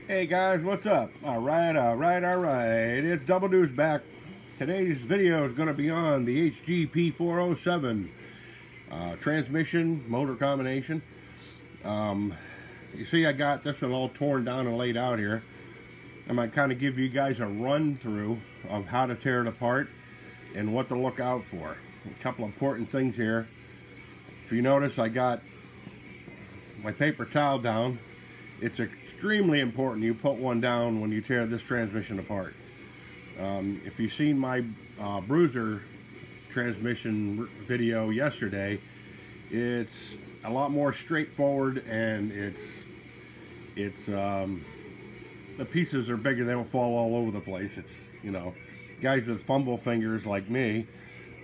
Hey guys, what's up? Alright. It's Double Deuce back. Today's video is going to be on the HG-P407 transmission motor combination. You see I got this one all torn down and laid out here. I might kind of give you guys a run through of how to tear it apart and what to look out for. A couple important things here. If you notice, I got my paper towel down. It's extremely important you put one down when you tear this transmission apart. If you've seen my bruiser transmission video yesterday, it's a lot more straightforward, and the pieces are bigger. They don't fall all over the place. It's, you know, guys with fumble fingers like me,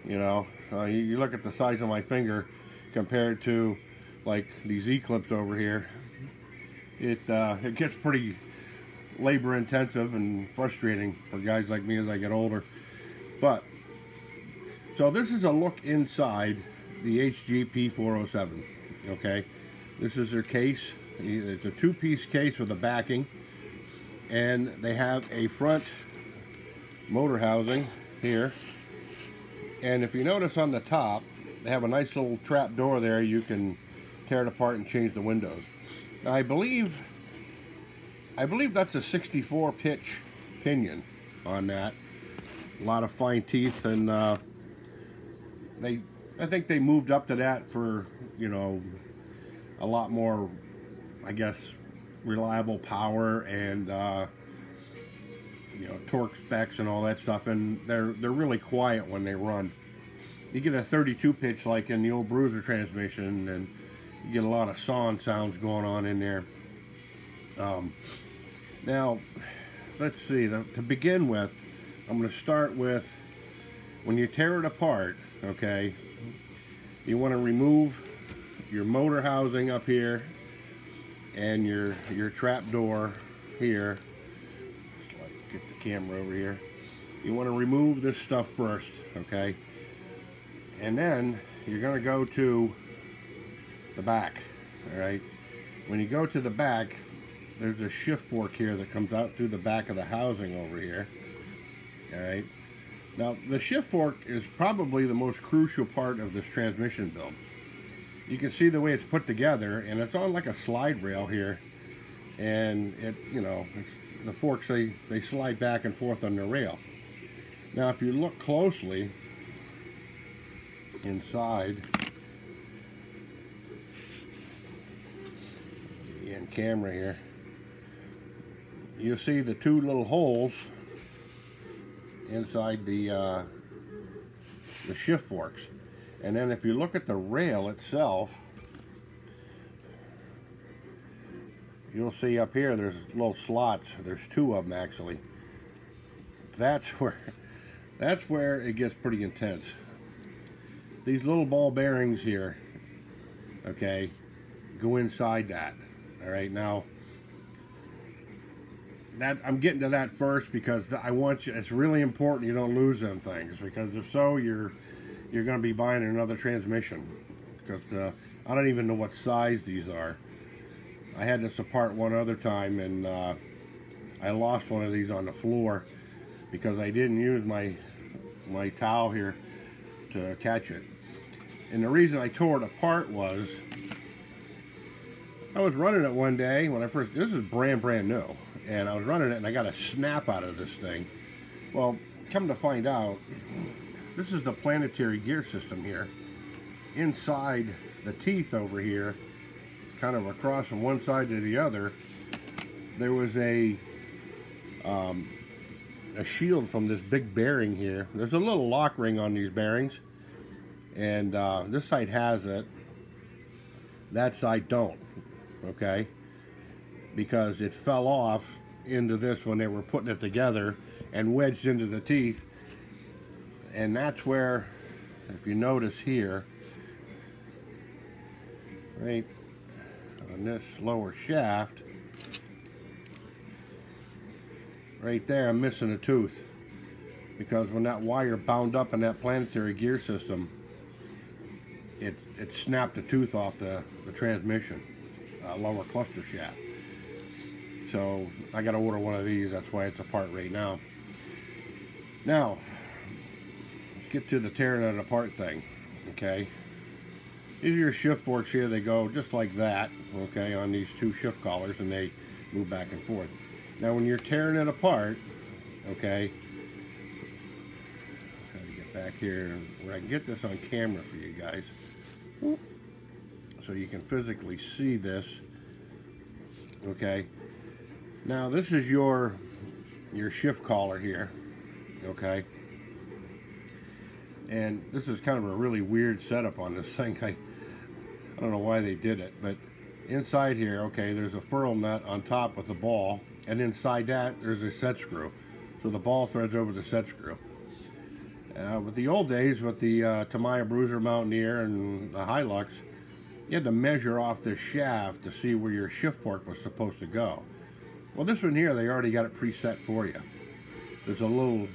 you know, you look at the size of my finger compared to like these E-clips over here. It gets pretty labor intensive and frustrating for guys like me as I get older. But so this is a look inside the HG-P407. Okay, this is their case. It's a two-piece case with a backing, and they have a front motor housing here. And if you notice on the top, they have a nice little trap door there. You can tear it apart and change the windows. Now, I believe that's a 64 pitch pinion on that. A lot of fine teeth, and I think they moved up to that for, you know, a lot more, I guess, reliable power and you know, torque specs and all that stuff. And they're really quiet when they run. You get a 32 pitch like in the old bruiser transmission, and you get a lot of sawing sounds going on in there. Now, let's see. To begin with, I'm going to start with, when you tear it apart, okay, you want to remove your motor housing up here and your trap door here. Get the camera over here. You want to remove this stuff first, okay? And then you're going to go to the back. All right, when you go to the back, there's a shift fork here that comes out through the back of the housing over here. All right, now the shift fork is probably the most crucial part of this transmission build. You can see the way it's put together, and it's on like a slide rail here, and it, you know, the forks, they slide back and forth on the rail. Now if you look closely inside, in camera here, you see the two little holes inside the shift forks. And then if you look at the rail itself, you'll see up here there's little slots. There's two of them actually. That's where it gets pretty intense. These little ball bearings here, okay, go inside that. All right, now that I'm getting to that first because I want you. It's really important you don't lose them things, because if so, you're going to be buying another transmission. Because I don't even know what size these are. I had this apart one other time, and I lost one of these on the floor because I didn't use my towel here to catch it. And the reason I tore it apart was, I was running it one day when this is brand new, and I was running it and I got a snap out of this thing. Well, come to find out, this is the Planetary gear system here. Inside the teeth over here, kind of across from one side to the other, there was a shield from this big bearing here. There's a little lock ring on these bearings, and this side has it, that side don't. Okay, because it fell off into this when they were putting it together and wedged into the teeth. And that's where, if you notice here, right on this lower shaft, right there, I'm missing a tooth, because when that wire bound up in that Planetary gear system, it snapped the tooth off the transmission. Lower cluster shaft. So I got to order one of these. That's why it's apart right now. Now, let's get to the tearing it apart thing. Okay. These are your shift forks here. They go just like that, okay, on these two shift collars, and they move back and forth. Now, when you're tearing it apart, okay, try to get back here where I can get this on camera for you guys, so you can physically see this. Okay. Now, this is your shift collar here, okay. And this is kind of a really weird setup on this thing. I don't know why they did it, but inside here, okay, there's a ferrule nut on top with a ball, and inside that there's a set screw. So the ball threads over the set screw. With the old days, with the Tamiya Bruiser Mountaineer and the Hilux, you had to measure off this shaft to see where your shift fork was supposed to go. Well, this one here, they already got it preset for you. There's a little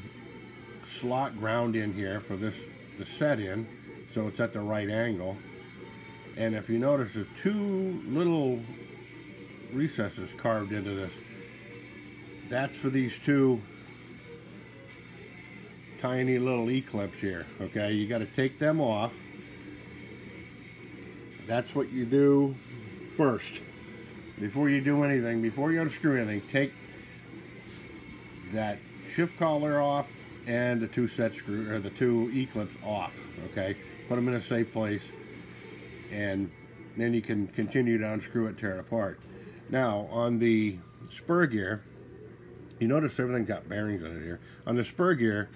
slot ground in here for this to set in, so it's at the right angle. And if you notice, there's two little recesses carved into this. That's for these two tiny little E-clips here, okay? You got to take them off. That's what you do first. Before you do anything, before you unscrew anything, take that shift collar off and the two set screw, or the two E-clips off, okay? Put them in a safe place, and then you can continue to unscrew it, tear it apart. Now, on the Spur Gear, you notice everything got bearings in it here. On the Spur Gear,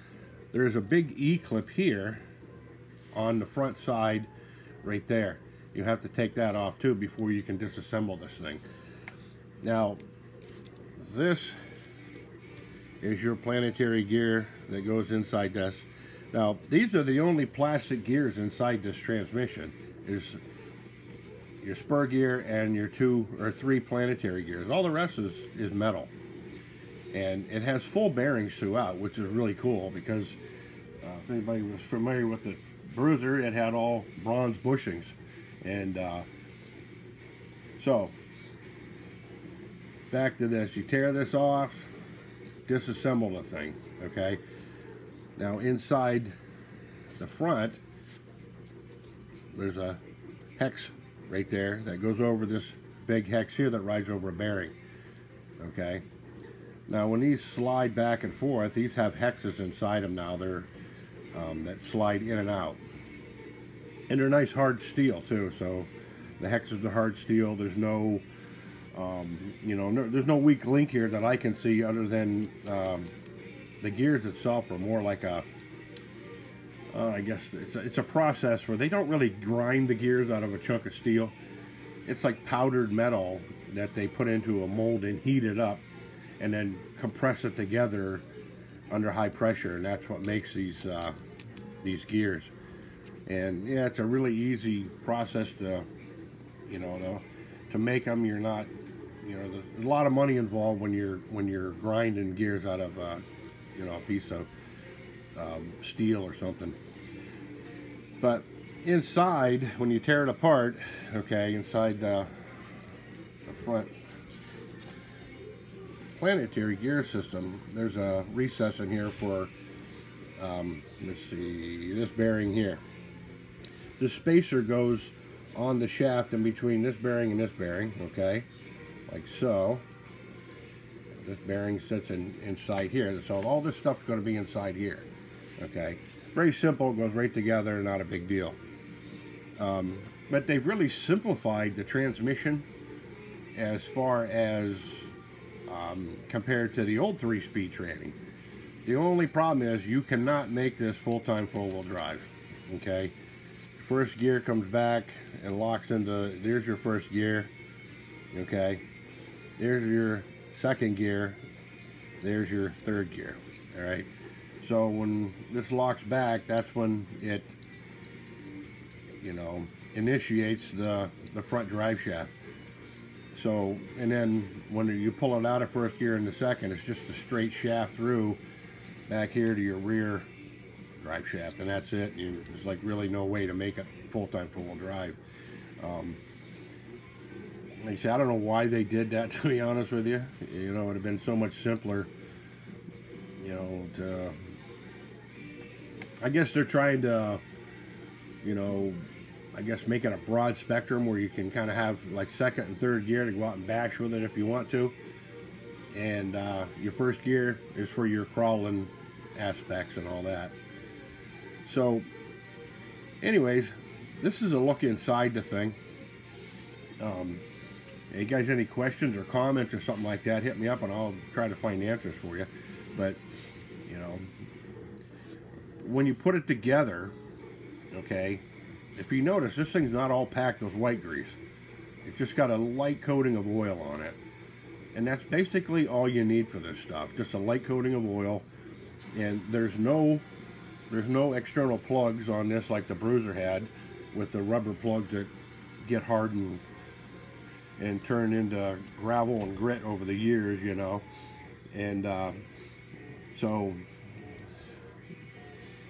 there's a big E-clip here on the front side right there. You have to take that off too before you can disassemble this thing. Now, this is your Planetary gear that goes inside this. Now, these are the only plastic gears inside this transmission. There's your Spur Gear and your 2 or 3 Planetary gears. All the rest is metal. And it has full bearings throughout, which is really cool, because if anybody was familiar with the Bruiser, it had all bronze bushings. And so, back to this. You tear this off, disassemble the thing, okay? Now, inside the front, there's a hex right there that goes over this big hex here that rides over a bearing, okay? Now, when these slide back and forth, these have hexes inside them now. They're that slide in and out. And they're nice hard steel too, so the hexes are hard steel. There's no, you know, there's no weak link here that I can see, other than the gears itself are more like a, I guess it's a process where they don't really grind the gears out of a chunk of steel. It's like powdered metal that they put into a mold and heat it up, and then compress it together under high pressure, and that's what makes these gears. And yeah, it's a really easy process to, you know, to make them. You're not, you know, there's a lot of money involved when you're grinding gears out of, you know, a piece of steel or something. But inside, when you tear it apart, okay, inside the front Planetary gear system, there's a recess in here for, let's see, this bearing here. The spacer goes on the shaft in between this bearing and this bearing, okay, like so. This bearing sits inside here, so all this stuff's going to be inside here, okay. Very simple, goes right together, not a big deal. But they've really simplified the transmission as far as compared to the old 3-speed tranny. The only problem is you cannot make this full-time four-wheel drive, okay. First gear comes back and locks into, there's your first gear, okay. There's your second gear, there's your third gear, all right. So when this locks back, that's when it, you know, initiates the front drive shaft. So, and then when you pull it out of first gear in the second, it's just a straight shaft through back here to your rear drive shaft, and that's it. There's like really no way to make it full-time four-wheel drive. like I say, I don't know why they did that, to be honest with you. You know, it would have been so much simpler, you know, to, I guess they're trying to, you know, I guess make it a broad spectrum where you can kind of have like second and third gear to go out and bash with it if you want to. And your first gear is for your crawling aspects and all that. So anyways, this is a look inside the thing. You guys any questions or comments or something like that, hit me up and I'll try to find answers for you. But you know, when you put it together, okay, if you notice, this thing's not all packed with white grease. It's just got a light coating of oil on it. And that's basically all you need for this stuff, just a light coating of oil. And there's no external plugs on this like the Bruiser had, with the rubber plugs that get hardened and turn into gravel and grit over the years, you know. And so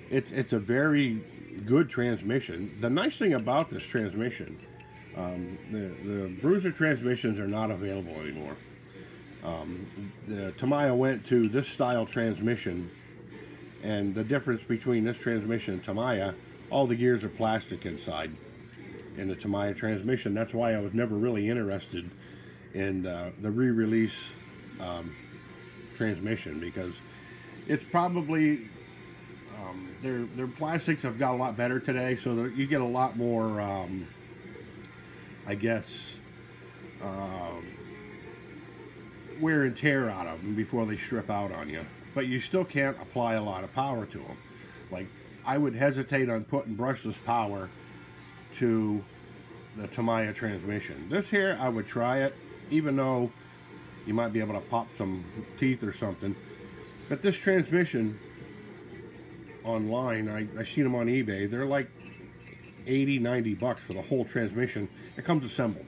it's a very good transmission. The nice thing about this transmission, the Bruiser transmissions are not available anymore. The Tamiya went to this style transmission, and the difference between this transmission and Tamiya, all the gears are plastic inside in the Tamiya transmission. That's why I was never really interested in the re-release transmission, because it's probably their plastics have got a lot better today, so that you get a lot more I guess wear and tear out of them before they strip out on you. But you still can't apply a lot of power to them. Like, I would hesitate on putting brushless power to the Tamiya transmission. This here, I would try it, even though you might be able to pop some teeth or something. But this transmission online, I seen them on eBay, they're like 80, 90 bucks for the whole transmission. It comes assembled.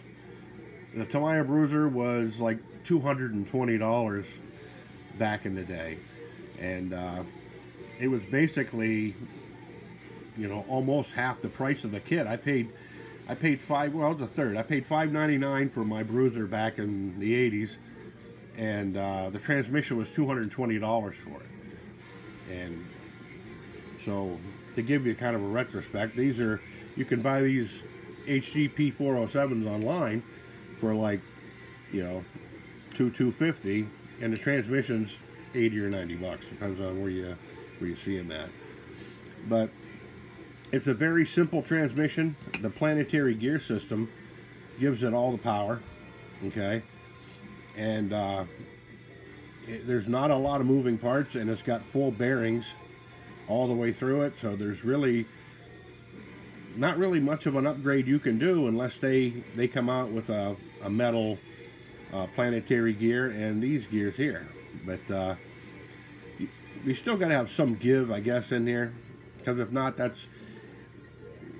The Tamiya Bruiser was like $220 back in the day, and it was basically, you know, almost half the price of the kit. I paid well, it was a third. I paid $5.99 for my Bruiser back in the 80s, and the transmission was $220 for it. And so, to give you kind of a retrospect, these are, you can buy these HG-P407s online for like, you know, $250, and the transmission's 80 or 90 bucks, depends on where you see them at. But it's a very simple transmission. The Planetary gear system gives it all the power, okay, and there's not a lot of moving parts, and it's got full bearings all the way through it, so there's really not really much of an upgrade you can do unless they come out with a metal Planetary gear and these gears here. But you still got to have some give, I guess, in here, because if not, that's,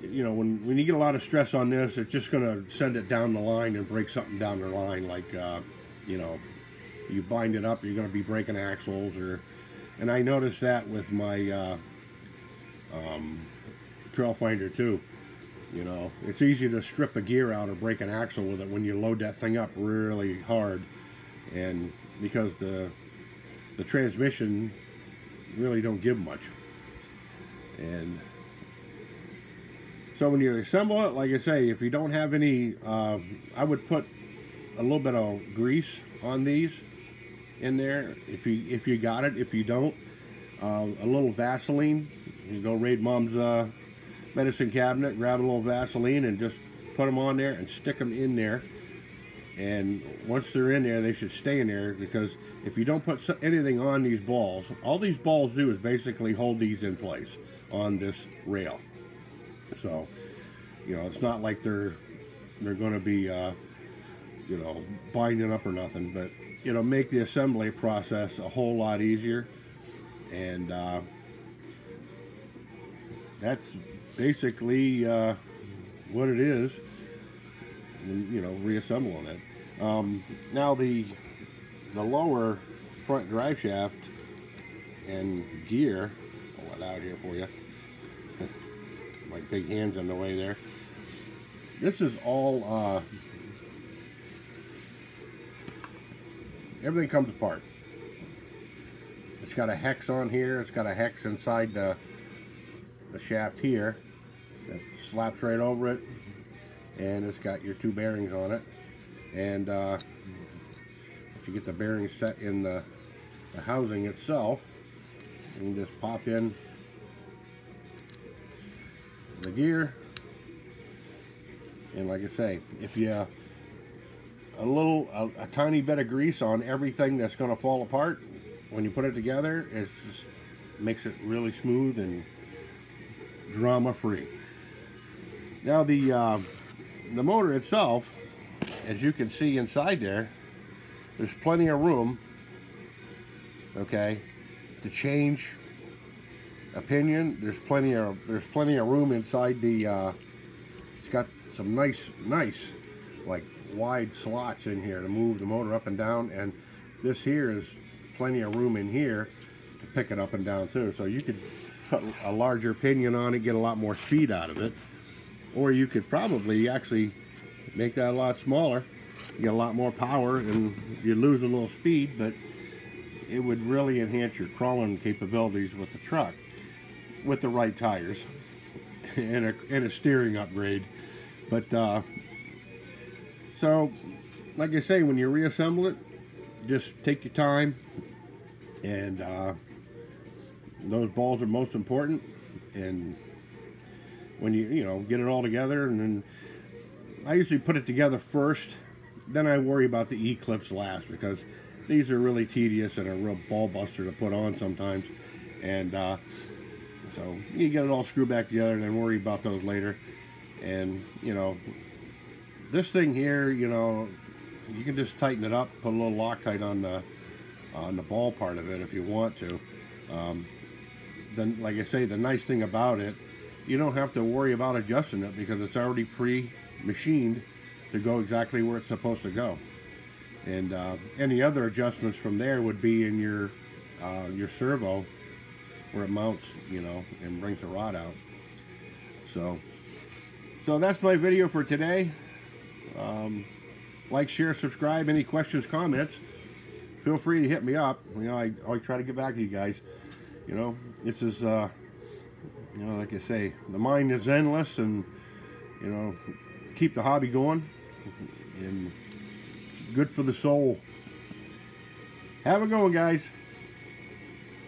you know, when you get a lot of stress on this, it's just going to send it down the line and break something down the line. Like you know, you bind it up, you're going to be breaking axles, or, and I noticed that with my Trail Finder too. You know, it's easy to strip a gear out or break an axle with it when you load that thing up really hard, and because the transmission really don't give much. And so when you assemble it, like I say, if you don't have any, I would put a little bit of grease on these in there if you got it. If you don't, a little Vaseline. You go raid Mom's medicine cabinet, grab a little Vaseline, and just put them on there and stick them in there. And once they're in there, they should stay in there, because if you don't put anything on these balls, all these balls do is basically hold these in place on this rail. So, you know, it's not like they're going to be, you know, binding up or nothing, but it'll make the assembly process a whole lot easier. And that's basically what it is, you know, reassembling it. Now the lower front drive shaft and gear, pull it out here for you, my big hands in the way there. This is all everything comes apart. It's got a hex on here. It's got a hex inside the shaft here that slaps right over it, and it's got your 2 bearings on it. And if you get the bearings set in the housing itself, you can just pop in the gear, and like I say, if you a tiny bit of grease on everything that's going to fall apart, when you put it together, it just makes it really smooth and drama free. Now the motor itself, as you can see inside there, there's plenty of room, okay, to change opinion. There's plenty of room inside the it's got some nice like wide slots in here to move the motor up and down, and this here is plenty of room in here to pick it up and down too. So you could put a larger pinion on it, get a lot more speed out of it, or you could probably actually make that a lot smaller, get a lot more power, and you lose a little speed, but it would really enhance your crawling capabilities with the truck with the right tires and a steering upgrade. But so like I say, when you reassemble it, just take your time, and those balls are most important. And when you know, get it all together, and then I usually put it together first, then I worry about the E-clips last, because these are really tedious and a real ball buster to put on sometimes. And so you get it all screwed back together and then worry about those later. And you know, this thing here, you know, you can just tighten it up, put a little Loctite on the ball part of it if you want to. Then, like I say, the nice thing about it, you don't have to worry about adjusting it, because it's already pre-machined to go exactly where it's supposed to go. And any other adjustments from there would be in your servo, where it mounts, you know, and brings the rod out. So that's my video for today. Like, share, subscribe. Any questions, comments, feel free to hit me up. You know, I always try to get back to you guys. You know, this is you know, like I say, the mind is endless, and you know, keep the hobby going, and it's good for the soul. Have a good one, guys.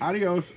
Adios.